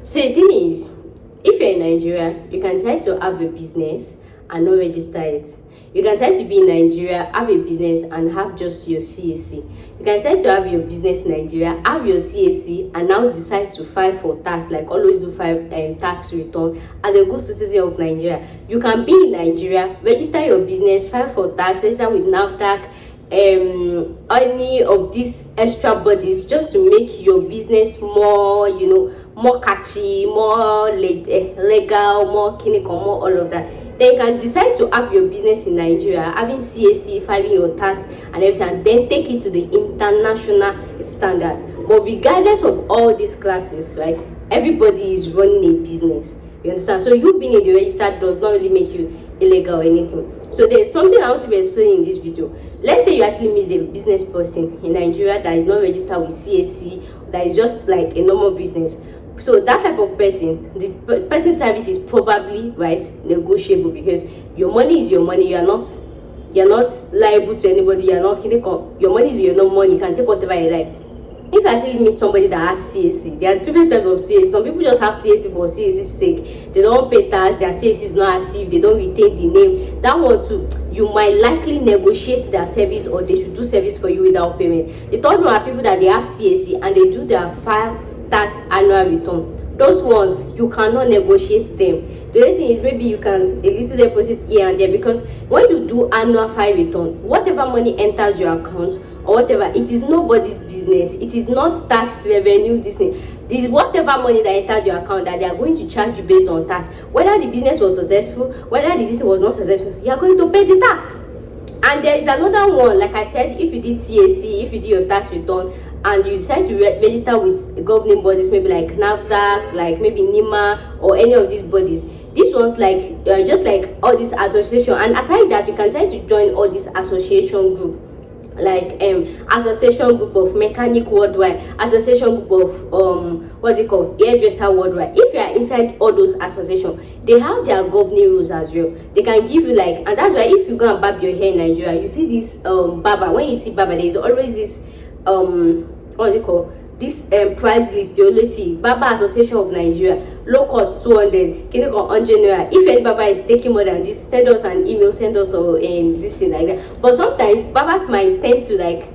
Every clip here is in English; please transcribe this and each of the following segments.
So the thing is, if you're in Nigeria, you can decide to have a business and not register it. You can decide to be in Nigeria, have a business and have just your CAC. You can decide to have your business in Nigeria, have your CAC, and now decide to file for tax, like always do tax return as a good citizen of Nigeria. You can be in Nigeria, register your business, file for tax, register with NAFDAC, any of these extra bodies, just to make your business more, more catchy, more legal, more clinical, more all of that. Then you can decide to have your business in Nigeria, having CAC, filing your tax and everything, and then take it to the international standard. But regardless of all these classes, right, everybody is running a business. You understand? So you being in the register does not really make you illegal or anything. So there's something I want to be explaining in this video. Let's say you actually meet a business person in Nigeria that is not registered with CAC, that is just like a normal business. So that type of person, this person's service is probably, right, negotiable, because your money is your money. You're not liable to anybody. Your money is your money. You can take whatever you like. If you actually meet somebody that has CAC, there are different types of CAC. Some people just have CAC for CAC's sake. They don't pay tax, their CAC is not active, they don't retain the name. That one too, you might likely negotiate their service, or they should do service for you without payment. The third one are people that they have CAC and they do their file tax annual return. Those ones, you cannot negotiate them. The only thing is, maybe you can a little deposit here and there, because when you do annual file return, whatever money enters your account or whatever, it is nobody's business. It is not tax revenue. This thing is whatever money that enters your account that they are going to charge you based on tax. Whether the business was successful, whether the business was not successful, you are going to pay the tax. And there is another one, like I said, if you did CAC, if you did your tax return, and you decide to register with governing bodies, maybe like NAFDAC, like maybe NIMA, or any of these bodies. These ones, like just like all this association, and aside that, you can decide to join all this association group, like association group of mechanic worldwide, association group of what's it called, hairdresser worldwide. If you are inside all those associations, they have their governing rules as well. They can give you like, and that's why if you go and barb your hair in Nigeria, you see this barber. When you see barber, there is always this what's it called, this price list. You always see Barber Association of Nigeria, low cut 200, can you go 100 naira. If any barber is taking more than this, send us an email, send us this thing like that. But sometimes barbers might tend to like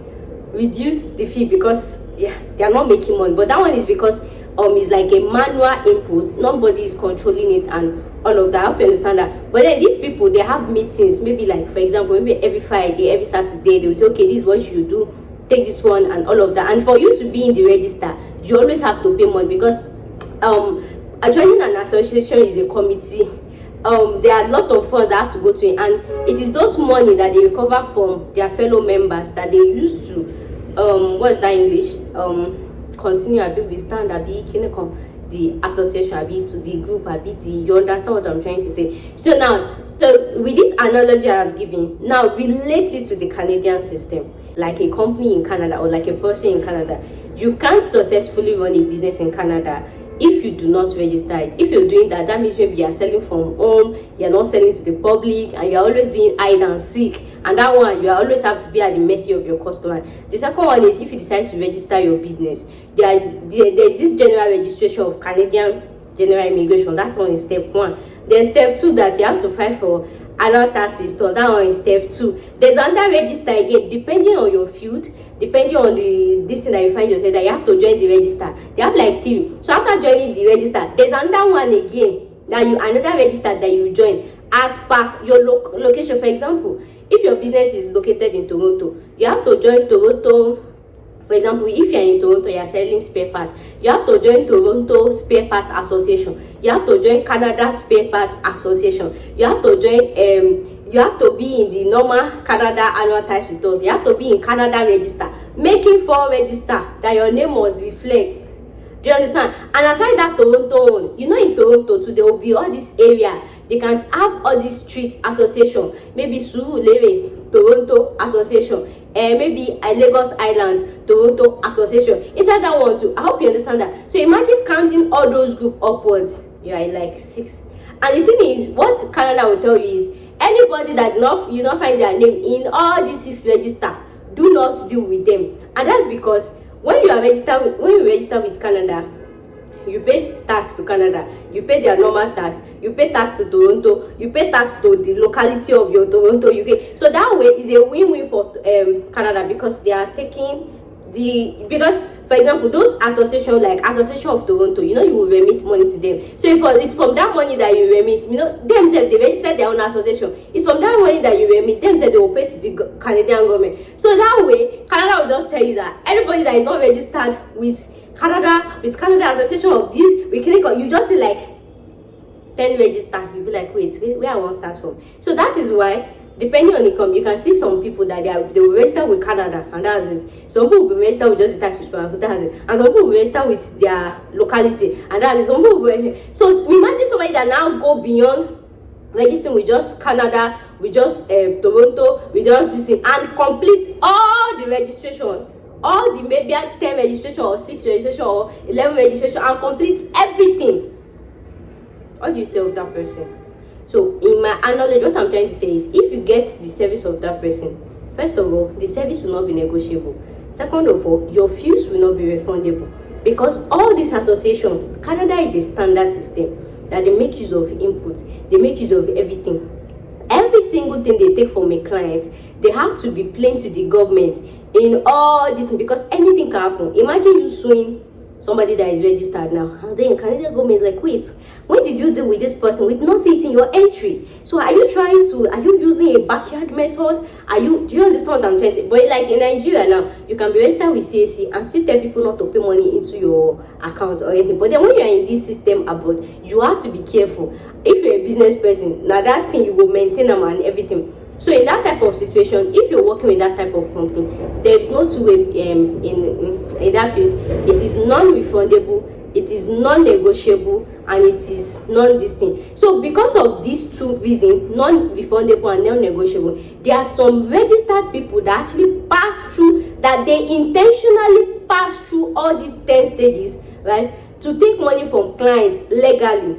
reduce the fee because they are not making money. But that one is because it's like a manual input, nobody is controlling it and all of that. I hope you understand that. But then these people, they have meetings, maybe like, for example, maybe every Friday, every Saturday, they will say, okay, this is what you do, take this one and all of that. And for you to be in the register, you always have to pay money, because joining an association is a committee. There are a lot of funds that have to go to it, and it is those money that they recover from their fellow members that they use to what's that English, continue a bit with stand a bit the association a bit to the group a bit. You understand what I'm trying to say? So now, with this analogy I've given, now relate it to the Canadian system. Like a company in Canada, or like a person in Canada, you can't successfully run a business in Canada if you do not register it. If you're doing that, that means maybe you're selling from home, you're not selling to the public, and you're always doing hide and seek, and that one, you always have to be at the mercy of your customer. The second one is, if you decide to register your business, there is this general registration of Canadian general immigration. That one is step 1. Then step 2, that you have to file for annual tax return. That one is step 2. There's under register again, depending on your field, depending on this thing that you find yourself, that you have to join the register. They have like 3. So after joining the register, there's under one again, that you another register that you join as per your location. For example, if your business is located in Toronto, you have to join Toronto. For example, if you're in Toronto, you're selling spare parts, you have to join Toronto Spare Part Association. You have to join Canada Spare Part Association. You have to join you have to be in the normal Canada annual tax returns. You have to be in Canada register, making for register that your name must reflect. Do you understand? And aside that Toronto, in Toronto too, there will be all this area. They can have all these street association, maybe Surulere Toronto Association, and maybe Lagos Island Toronto Association. Inside that one too, I hope you understand that. So imagine counting all those groups upwards. You are like 6. And the thing is, what Canada will tell you is, anybody that you not find their name in all these 6 register, do not deal with them. And that's because when you register with Canada, you pay tax to Canada, you pay their normal tax, you pay tax to Toronto, you pay tax to the locality of your Toronto, UK. So that way is a win-win for Canada, because they are taking because for example, those associations like Association of Toronto, you will remit money to them. So if it's from that money that you remit, themselves, they register their own association. It's from that money that you remit, themselves, they will pay to the Canadian government. So that way, Canada will just tell you that anybody that is not registered with Canada Association of this, we click on, you just see like 10 register, you'll be like, wait, where I want to start from? So that is why, depending on income, you can see some people that they will register with Canada, and that's it. Some people will register with just the tax return, and that's it. And some people will register with their locality, and that's it. Some people will, so imagine somebody that now go beyond registering with just Canada, with just Toronto, with just this thing, and complete all the registration, all the maybe 10 registration or 6 registration or 11 registration, and complete everything. What do you say of that person? So in my knowledge, what I'm trying to say is, if you get the service of that person, first of all, the service will not be negotiable. Second of all, your fees will not be refundable, because all this association, Canada is the standard system that they make use of inputs, they make use of everything. Every single thing they take from a client, they have to be plain to the government in all this, because anything can happen. Imagine you suing somebody that is registered now, and then Canadian government is like, wait, when did you deal with this person? We did not see it in your entry. So are you using a backyard method? Do you understand what I'm trying to say? But like in Nigeria now, you can be registered with CAC and still tell people not to pay money into your account or anything. But then when you are in this system abroad, you have to be careful. If you're a business person, now that thing you will maintain them and everything. So in that type of situation, if you're working with that type of company, there is no two way in that field. It is non-refundable, it is non-negotiable, and it is non-distinct. So because of these two reasons, non-refundable and non-negotiable, there are some registered people that actually pass through, that they intentionally pass through all these 10 stages, right, to take money from clients legally.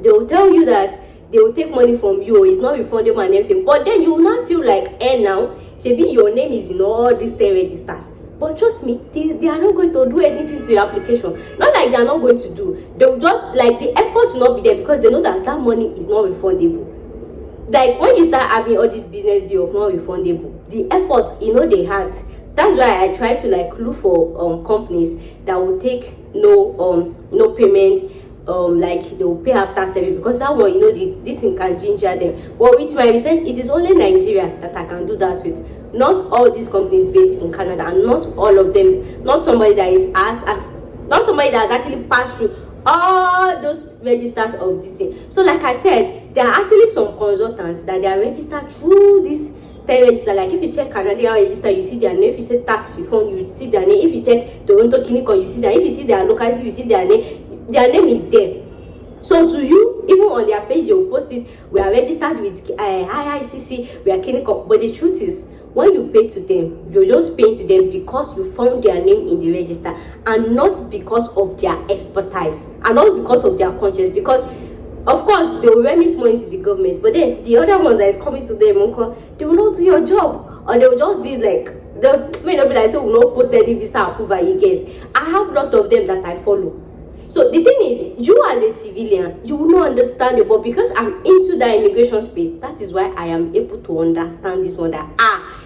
They will tell you that they will take money from you, it's not refundable and everything, but then you will not feel like, now, maybe your name is in all these 10 registers. But trust me, they are not going to do anything to your application. Not like they are not going to do. They will just, like, the effort will not be there, because they know that that money is not refundable. Like, when you start having all this business deal of not refundable, the effort, they had. That's why I try to, like, look for companies that will take no payment, like they will pay after service, because that one, this thing can ginger them. But with my research, it is only Nigeria that I can do that with. Not all these companies based in Canada, and not all of them, not somebody that is not somebody that has actually passed through all those registers of this thing. So like I said, there are actually some consultants that they are registered through this 10 register. Like if you check Canadian register, you see their name. If you say tax refund, you see their name. If you check Toronto Clinical, you see their name. If you see their locality, you see their name. Their name is there. So to you, even on their page, they will post it, we are registered with IICC, we are clinical. But the truth is, when you pay to them, you're just paying to them because you found their name in the register, and not because of their expertise, and not because of their conscience. Because of course they will remit money to the government, but then the other ones that is coming to them, they will not do your job, or they will just do like, they may not be like, so we will not post any visa approval you get. I have a lot of them that I follow. So the thing is, you as a civilian, you will not understand it, but because I'm into that immigration space, that is why I am able to understand this one, that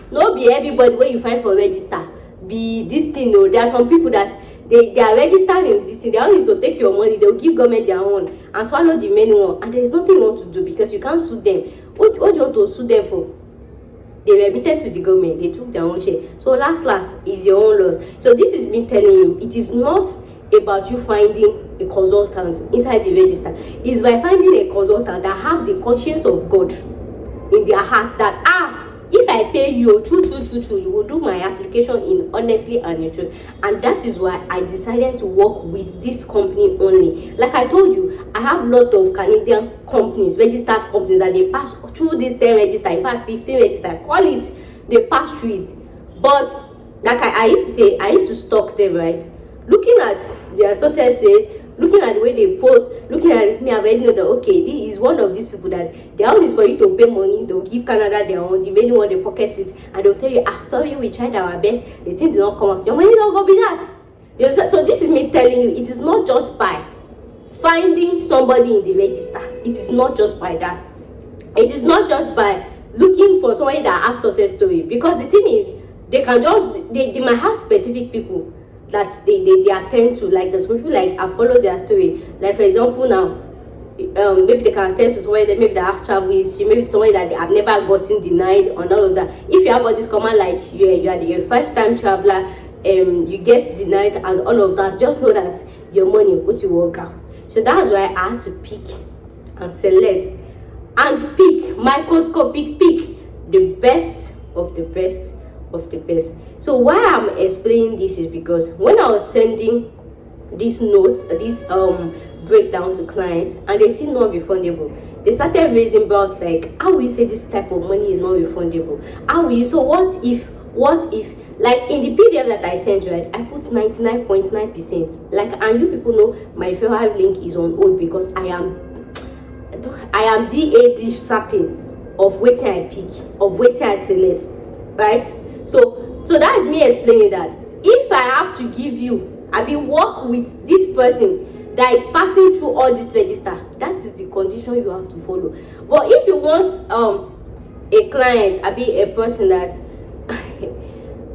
not be everybody when you find for register be this thing. No, there are some people that they are registered in this thing. They all used to take your money, they will give government their own and swallow the many one, and there is nothing you want to do, because you can't sue them. What do you want to sue them for? They remitted to the government, they took their own share. So last is your own loss. So this is me telling you, it is not about you finding a consultant inside the register. It's by finding a consultant that have the conscience of God in their hearts, that if I pay you true, you will do my application in honestly and in truth. And that is why I decided to work with this company only. Like I told you, I have a lot of Canadian companies, registered companies, that they pass through this 10 register, in fact 15 register, call it, they pass through it. But like I used to say, I used to stalk them, right? Looking at their success rate, looking at the way they post, looking at me, I already know that, okay, this is one of these people that their own is for you to pay money. They'll give Canada their own, the many one, they pocket it, and they'll tell you, sorry, we tried our best, the thing did not come out. Your money don't go be that. You understand? So this is me telling you, it is not just by finding somebody in the register. It is not just by that. It is not just by looking for somebody that has success story, because the thing is, they can just they might have specific people that they attend to. Like there's people like I follow their story. Like for example now, maybe they can attend to somebody that maybe they have travel history, maybe somebody that they have never gotten denied and all of that. If you have all this common, like you are the first time traveler, you get denied and all of that, just know that your money put you work out. So that's why I had to pick and select and pick, microscopic pick the best of the best of the best. So why I'm explaining this is because when I was sending these notes, this breakdown to clients, and they see non-refundable, they started raising bells like, how will you say this type of money is non-refundable? How will you? So what if like in the PDF that I sent, right, I put 99.9%. Like, and you people know my favorite link is on hold because I am DAD certain of waiting I pick, of waiting I select, right? So that is me explaining that if I have to give you, I will work with this person that is passing through all this register, that is the condition you have to follow. But if you want a client, I be a person that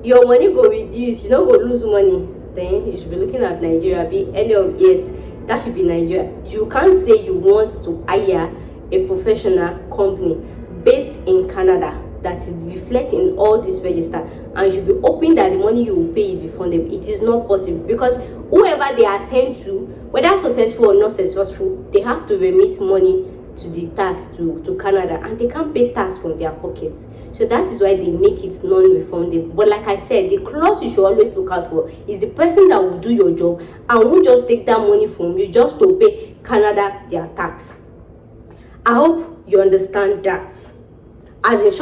your money go reduce, you don't go lose money, then you should be looking at Nigeria. Be any of, yes, that should be Nigeria. You can't say you want to hire a professional company based in Canada that is reflecting all this register, and you should be hoping that the money you will pay is refundable. It is not possible, because whoever they attend to, whether successful or not successful, they have to remit money to the tax to Canada, and they can't pay tax from their pockets. So that is why they make it non-refundable. But like I said, the clause you should always look out for is the person that will do your job and will just take that money from you just to pay Canada their tax. I hope you understand that. As a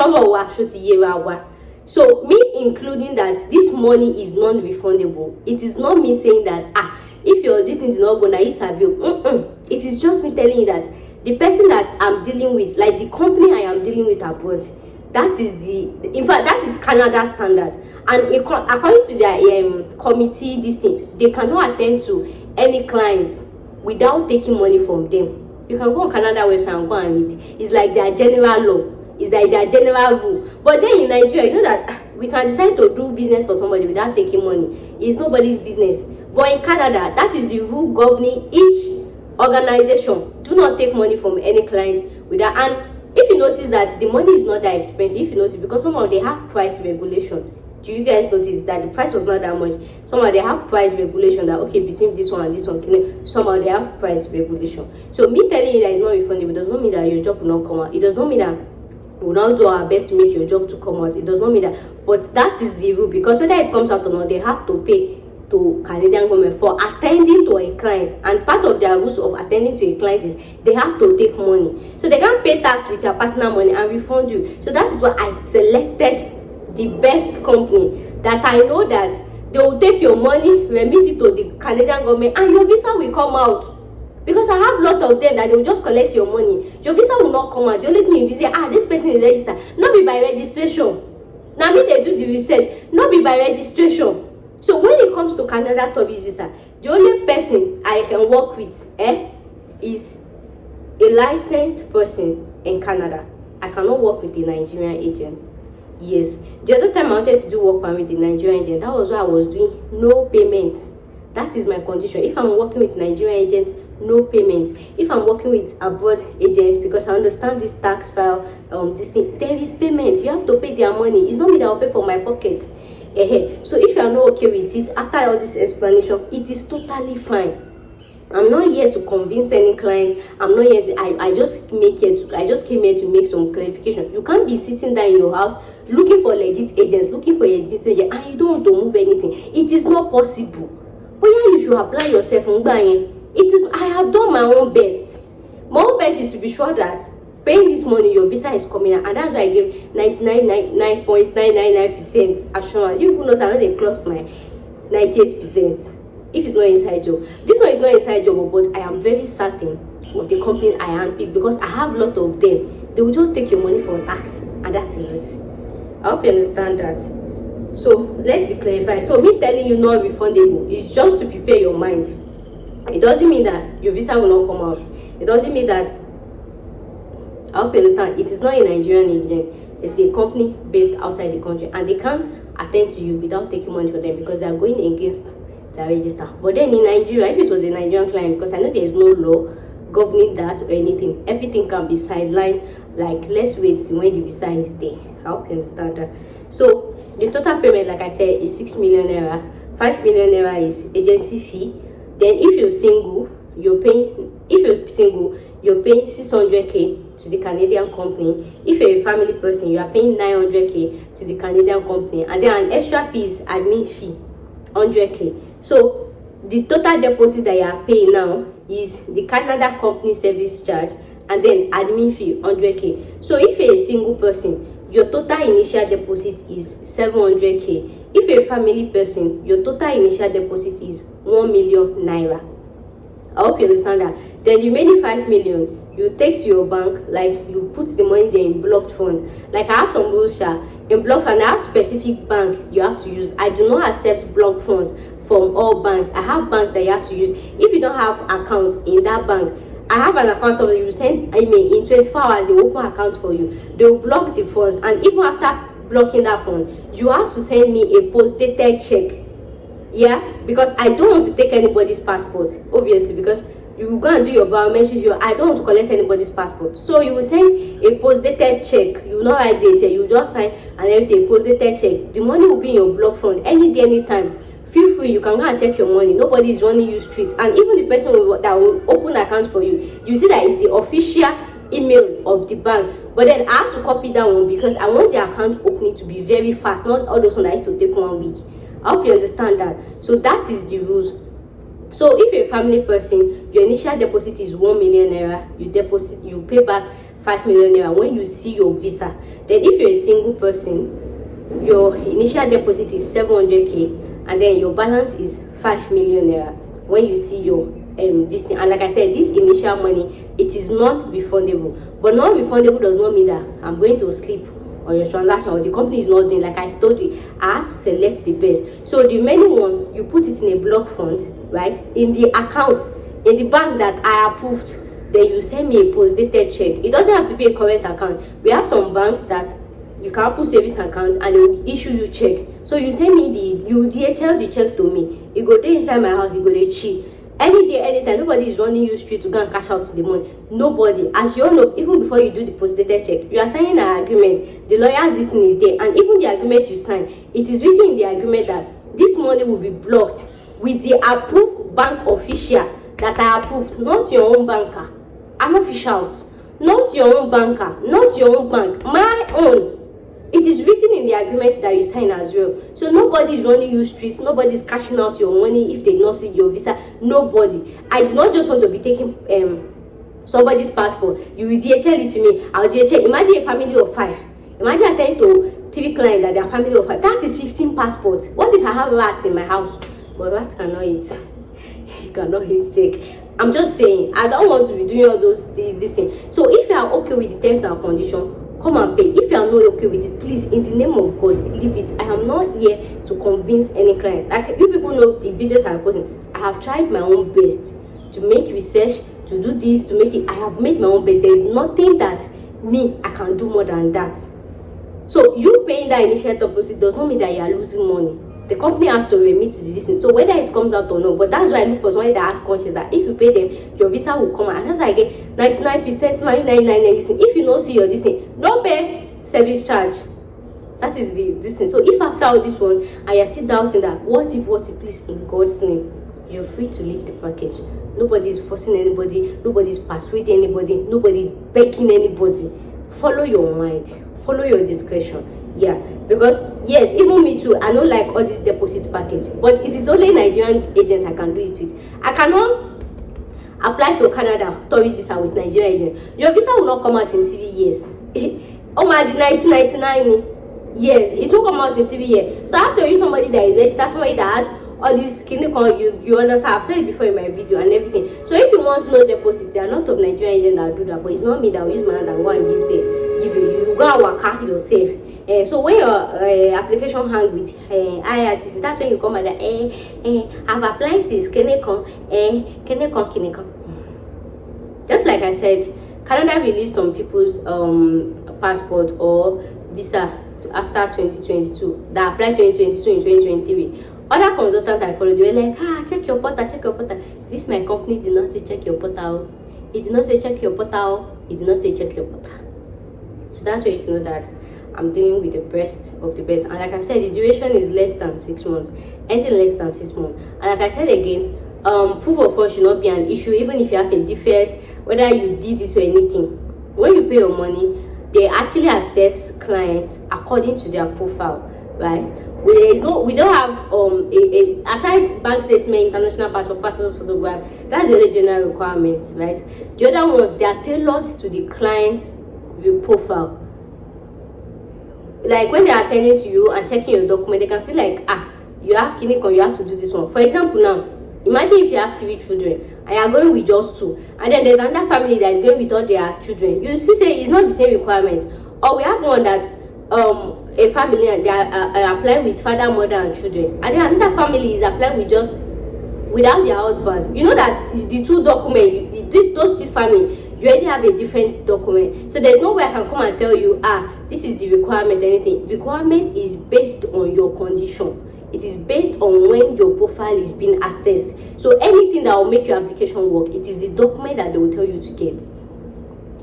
so me including that this money is non-refundable, it is not me saying that if your this thing is not gonna use a bill. It is just me telling you that the person that I'm dealing with, like the company I am dealing with abroad, that is in fact that is Canada standard, and according to their committee, this thing, they cannot attend to any clients without taking money from them. You can go on Canada website and go and read. It's like their general law. It's like their general rule. But then in Nigeria, you know that we can decide to do business for somebody without taking money. It's nobody's business. But in Canada, that is the rule governing each organization. Do not take money from any client without. And if you notice that the money is not that expensive, if you notice, because somehow they have price regulation. Do you guys notice that the price was not that much? Somehow they have price regulation that, okay, between this one and this one, somehow they have price regulation. So me telling you that it's not refundable does not mean that your job will not come out. It does not mean that we'll now do our best to make your job to come out. It does not mean that. But that is the rule, because whether it comes out or not, they have to pay to Canadian government for attending to a client, and part of their rules of attending to a client is they have to take money. So they can't pay tax with your personal money and refund you. So that is why I selected the best company that I know that they will take your money, remit it to the Canadian government, and your visa will come out. Because I have a lot of them that they will just collect your money. Your visa will not come out. The only thing you will say, this person is registered. Not be by registration. Now me they do the research. Not be by registration. So when it comes to Canada tourist visa, the only person I can work with is a licensed person in Canada. I cannot work with the Nigerian agents. Yes. The other time I wanted to do work permit with the Nigerian agent, that was why I was doing no payment. That is my condition. If I'm working with Nigerian agents, no payment. If I'm working with abroad agents, because I understand this tax file, this thing, there is payment. You have to pay their money. It's not me that will pay for my pocket. So if you are not okay with it, after all this explanation, it is totally fine. I'm not here to convince any clients. I'm not here to, I just came here to make some clarification. You can't be sitting there in your house looking for legit agents, looking for a legit agent, and you don't want to move anything. It is not possible. But yeah, you should apply yourself. I have done my own best. My own best is to be sure that paying this money, your visa is coming out, and that's why I gave 99.999% assurance. You people know I know they close my 98%. If it's not inside job, this one is not inside job, but I am very certain of the company I handpick, because I have a lot of them. They will just take your money for tax, and that is it. I hope you understand that. So let's be clarified. So me telling you not refundable is just to prepare your mind. It doesn't mean that your visa will not come out. It doesn't mean that, I hope you understand, it is not a Nigerian agent. It's a company based outside the country, and they can't attend to you without taking money for them because they are going against their register. But then in Nigeria, if it was a Nigerian client, because I know there is no law governing that or anything, everything can be sidelined. Like, let's wait till when the visa is there. I hope you understand that. So the total payment, like I said, is 6 million naira. 5 million naira is agency fee. Then if you're single, you're paying 600k to the Canadian company. If you're a family person, you are paying 900k to the Canadian company, and then an extra fee is admin fee, 100k. So the total deposit that you are paying now is the Canada company service charge and then admin fee, 100k. So if you're a single person, your total initial deposit is 700k. If you're a family person, your total initial deposit is 1 million naira. I hope you understand that. Then the remaining 5 million you take to your bank, like you put the money there in blocked fund. Like I have from Russia in blocked fund, I have specific bank you have to use. I do not accept blocked funds from all banks. I have banks that you have to use. If you don't have accounts in that bank, I have an account of you send email in 24 hours, they open account for you. They will block the funds, and even after blocking that fund, you have to send me a post-dated check. Yeah, because I don't want to take anybody's passport, obviously, because you go and do your biometrics. I don't want to collect anybody's passport. So you will send a post-dated check. You will not write date, you just sign and everything, a post-dated check. The money will be in your block fund any day, anytime. Feel free, you can go and check your money. Nobody is running you streets. And even the person that will open account for you, you see that it's the official email of the bank. But then I have to copy that one because I want the account opening to be very fast, not all those ones that used to take 1 week. I hope you understand that. So that is the rules. So if you're a family person, your initial deposit is 1 million naira. You pay back 5 million naira when you see your visa. Then if you're a single person, your initial deposit is 700k, and then your balance is 5 million naira when you see your this thing. And like I said, this initial money, it is not refundable. But not refundable does not mean that I'm going to sleep on your transaction or the company is not doing. Like I told you, I had to select the best. So the remaining one, you put it in a block fund, right, in the account in the bank that I approved. Then you send me a post-dated check. It doesn't have to be a current account. We have some banks that you can put savings account and they will issue you check. So you send me you DHL the check to me. It go there inside my house, it go there cheap. Any day, anytime, nobody is running you straight to go and cash out the money. Nobody. As you all know, even before you do the post-dated check, you are signing an agreement. The lawyer's this thing is there, and even the agreement you sign, it is written in the agreement that this money will be blocked with the approved bank official that I approved, not your own banker. I'm officials, not your own banker, not your own bank, my own. It is written in the agreement that you sign as well. So nobody is running you streets. Nobody is cashing out your money if they not see your visa. Nobody. I do not just want to be taking somebody's passport. You will DHL it to me. I'll DHL. Imagine a family of 5. Imagine I tell to TV client that they are family of 5. That is 15 passports. What if I have rats in my house? But rats cannot eat. You cannot eat check. I'm just saying, I don't want to be doing all those this thing. So if you are okay with the terms and conditions, come and pay. If you are not okay with it, please, in the name of God, leave it. I am not here to convince any client. Like you people know the videos I'm posting, I have tried my own best to make research, to do this, to make it. I have made my own best. There is nothing that I can do more than that. So you paying that initial deposit does not mean that you are losing money. The company has to remit to the distance. So whether it comes out or not, but that's why I look for somebody that has conscience that if you pay them, your visa will come out. And that's why I get 99%, 99.99. If you don't see your distance, don't pay service charge. That is the distance. So if after all this one, and you're still doubting that, what if, please, in God's name, you're free to leave the package. Nobody is forcing anybody. Nobody is persuading anybody. Nobody is begging anybody. Follow your mind. Follow your discretion. Yeah, because yes, even me too, I don't like all this deposit package, but it is only Nigerian agents I can do it with. I cannot apply to Canada tourist visa with Nigerian agent. Your visa will not come out in 3 years. Oh my, 1999 yes, it will come out in 3 years. So I have to use somebody that is registered, somebody that has all this clinical, you understand. I've said it before in my video and everything. So if you want no deposit, there are a lot of Nigerian agents that do that, but it's not me that will use my hand and go and give you go and work out yourself. So when your application hang with IRCC, that's when you come and I've applied since can they come. Just like I said, Canada released some people's passport or visa after 2022 that applied 2022 in 2023. Other consultants I followed, they were like, check your portal, check your portal. This my company did not say check your portal. It did not say check your portal. It did not say check your portal. So that's where you know that I'm dealing with the best of the best. And like I said, the duration is less than 6 months. Anything less than 6 months. And like I said again, proof of funds should not be an issue, even if you have a defect, whether you did this or anything. When you pay your money, they actually assess clients according to their profile, right? We don't have aside bank statement, international passport, passport photograph. That's the only general requirements, right? The other ones, they are tailored to the client's profile. Like when they are attending to you and checking your document, they can feel like you have clinical, you have to do this one. For example, now imagine if you have 3 children and you are going with just 2, and then there's another family that is going with all their children. You see, say it's not the same requirements. Or we have one that a family and they are applying with father, mother, and children, and then another family is applying with just without their husband. You know that the 2 documents, those 2 families, you already have a different document. So there's no way I can come and tell you, this is the requirement, anything. Requirement is based on your condition. It is based on when your profile is being assessed. So anything that will make your application work, it is the document that they will tell you to get.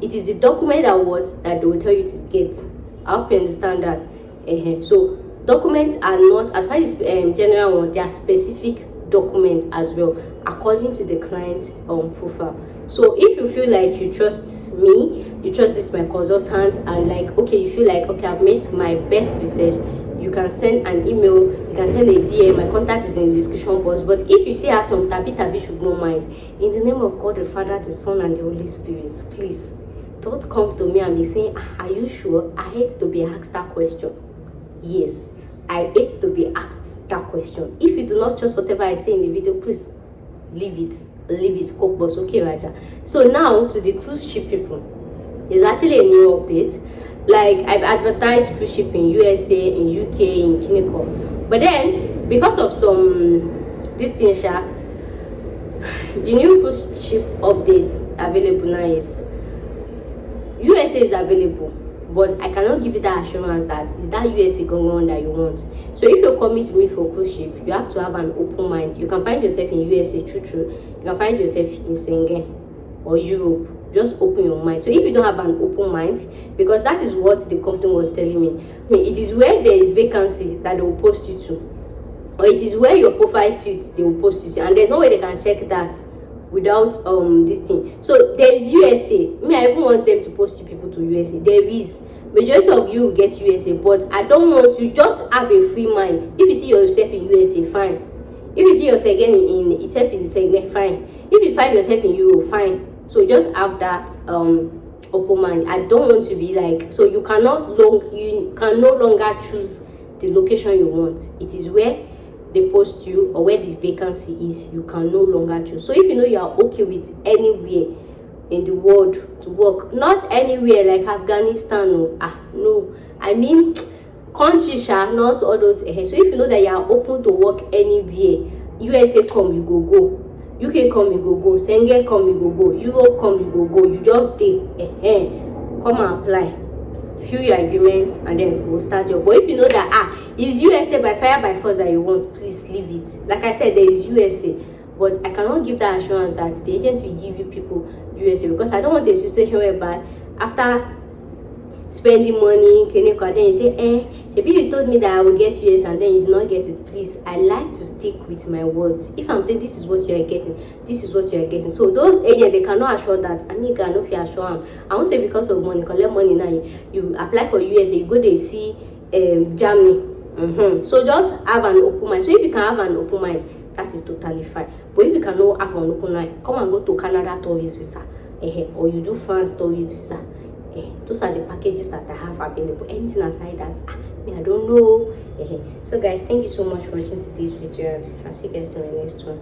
It is the document that they will tell you to get. I hope you understand that. So documents are not, as far as general one, they are specific documents as well, according to the client's profile. So if you feel like you trust me, you trust this my consultant, and like you feel like I've made my best research, you can send an email, you can send a DM. My contact is in the description box. But if you still have some tabi, should not mind. In the name of God the Father, the Son, and the Holy Spirit, please don't come to me and be saying, are you sure? I hate to be asked that question. Yes, I hate to be asked that question. If you do not trust whatever I say in the video, please leave it box. Okay, Raja. So now to the cruise ship people, there's actually a new update. Like I've advertised cruise ship in USA, in UK, in Clinical, but then because of some distinction, the new cruise ship updates available now is USA is available, but I cannot give you that assurance that is that USA going on that you want. So if you're coming to me for cruise ship, you have to have an open mind. You can find yourself in USA, true. You can find yourself in Schengen or Europe. Just open your mind. So if you don't have an open mind, because that is what the company was telling me, it is where there is vacancy that they will post you to, or it is where your profile fits they will post you to, and there's no way they can check that without this thing. So there is USA. I even want them to post you people to USA. There is majority of you will get USA, but I don't want you. Just have a free mind. If you see yourself in USA, fine. If you see yourself again in yourself in Schengen, fine. If you find yourself in Europe, fine. So just have that open mind. I don't want to be like, so you can no longer choose the location you want. It is where they post you or where the vacancy is, you can no longer choose. So if you know you are okay with anywhere in the world to work, not anywhere like Afghanistan, no, I mean country, not all those. So if you know that you are open to work anywhere, USA come, you go. UK come, you go. Schengen come, you go. Europe come, you go. You just stay. Come and apply. Fill your agreements and then we'll start your. But if you know that it's USA by fire by force that you want, please leave it. Like I said, there is USA, but I cannot give that assurance that the agent will give you people USA, because I don't want a situation whereby after spending money, and then you say, maybe you told me that I will get US and then you did not get it. Please, I like to stick with my words. If I'm saying this is what you are getting, this is what you are getting. So those agents, they cannot assure that. I mean, I know if you assure them, I won't say because of money, collect money now. You apply for USA, you go there, see Germany. So just have an open mind. So if you can have an open mind, that is totally fine. But if you cannot have an open mind, come and go to Canada tourist visa, or you do France tourist visa. Those are the packages that I have available. Anything aside that, I don't know. So guys, thank you so much for watching today's video. I'll see you guys in the next one.